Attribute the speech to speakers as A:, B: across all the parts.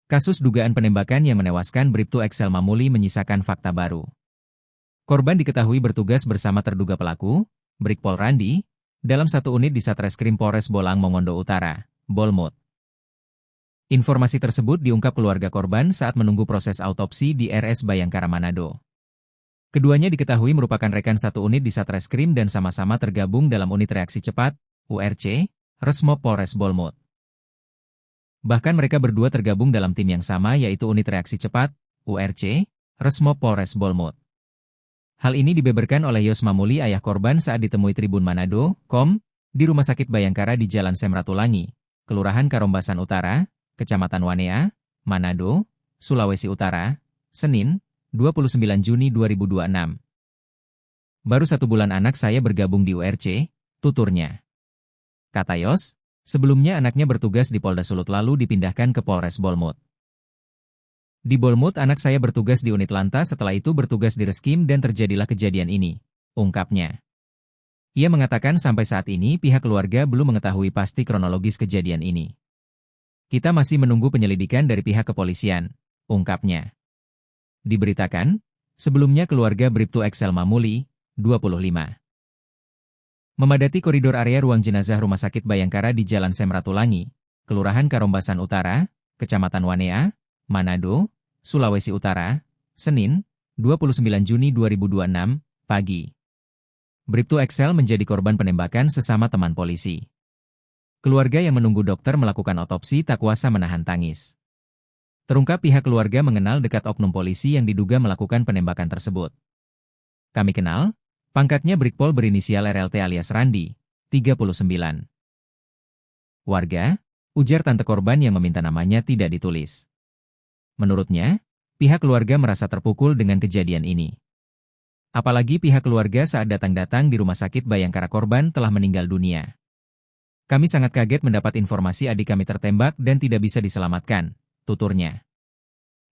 A: Kasus dugaan penembakan yang menewaskan Bribtu Excel Mamuli menyisakan fakta baru. Korban diketahui bertugas bersama terduga pelaku, Brigpol Randi, dalam satu unit di Satreskrim Polres Bolang Mongondo Utara, Bolmut. Informasi tersebut diungkap keluarga korban saat menunggu proses autopsi di RS Bayangkara Manado. Keduanya diketahui merupakan rekan satu unit di Satreskrim dan sama-sama tergabung dalam unit reaksi cepat, URC, Resmob Polres Bolmut. Bahkan mereka berdua tergabung dalam tim yang sama yaitu unit reaksi cepat, URC, Resmob Polres Bolmut. Hal ini dibeberkan oleh Yos Mamuli ayah korban saat ditemui Tribun Manado.com di Rumah Sakit Bayangkara di Jalan Semratulangi, Kelurahan Karombasan Utara, Kecamatan Wanea, Manado, Sulawesi Utara, Senin, 29 Juni 2026. Baru 1 bulan anak saya bergabung di URC, tuturnya. Kata Yos, sebelumnya anaknya bertugas di Polda Sulut lalu dipindahkan ke Polres Bolmut. Di Bolmut anak saya bertugas di unit lantas setelah itu bertugas di Reskim dan terjadilah kejadian ini, ungkapnya. Ia mengatakan sampai saat ini pihak keluarga belum mengetahui pasti kronologis kejadian ini. Kita masih menunggu penyelidikan dari pihak kepolisian, ungkapnya. Diberitakan, sebelumnya keluarga Bribtu Excel Mamuli, 25. Memadati koridor area ruang jenazah Rumah Sakit Bayangkara di Jalan Semratulangi, Kelurahan Karombasan Utara, Kecamatan Wanea, Manado, Sulawesi Utara, Senin, 29 Juni 2026, pagi. Bribtu Excel menjadi korban penembakan sesama teman polisi. Keluarga yang menunggu dokter melakukan otopsi tak kuasa menahan tangis. Terungkap pihak keluarga mengenal dekat oknum polisi yang diduga melakukan penembakan tersebut. Kami kenal, pangkatnya Brigpol berinisial RLT alias Randi, 39. Warga, ujar tante korban yang meminta namanya tidak ditulis. Menurutnya, pihak keluarga merasa terpukul dengan kejadian ini. Apalagi pihak keluarga saat datang-datang di Rumah Sakit Bayangkara korban telah meninggal dunia. Kami sangat kaget mendapat informasi adik kami tertembak dan tidak bisa diselamatkan, tuturnya.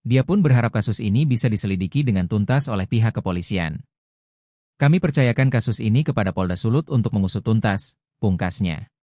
A: Dia pun berharap kasus ini bisa diselidiki dengan tuntas oleh pihak kepolisian. Kami percayakan kasus ini kepada Polda Sulut untuk mengusut tuntas, pungkasnya.